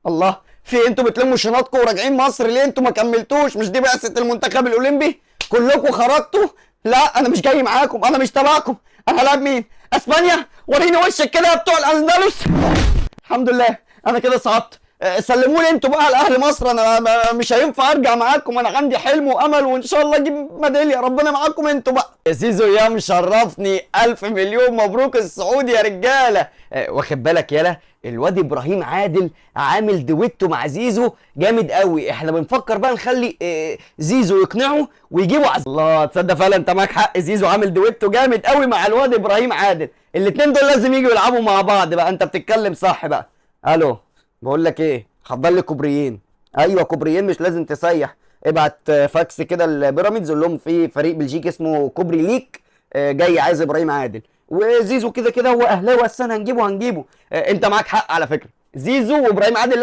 الله، في انتوا بتلموا شنطكم وراجعين مصر ليه؟ انتوا ما كملتوش؟ مش دي بعثة المنتخب الاولمبي؟ كلكم خرجتوا؟ لا انا مش جاي معاكم، انا مش تبعكم. انا هلاعب مين؟ اسبانيا؟ وريني وشك كده يا بتوع الاندلس. الحمد لله انا كده صعدت. سلموني انتوا بقى لاهل مصر، انا مش هينفع ارجع معاكم، انا عندي حلم وامل وان شاء الله اجيب ميداليه، ربنا معاكم انتوا بقى. يا زيزو يا مشرفني، الف مليون مبروك الصعود يا رجاله. واخد بالك يالا، الواد ابراهيم عادل عامل دويتو مع زيزو جامد قوي. احنا بنفكر بقى نخلي زيزو يقنعه ويجيبه الله، تصدق فعلا انت معاك حق، زيزو عامل دويتو جامد قوي مع الواد ابراهيم عادل. الاتنين دول لازم يجوا يلعبوا مع بعض بقى، انت بتتكلم صح بقى. الو، بقول لك ايه، حضر لي كوبريين. ايوه كوبريين، مش لازم تسيح. ابعت فاكس كده البيراميدز، قول لهم في فريق بلجيكي اسمه كوبري ليك جاي عايز ابراهيم عادل. وزيزو كده كده هو اهلاوي اساسا، هنجيبه. انت معاك حق على فكره، زيزو وابراهيم عادل لازم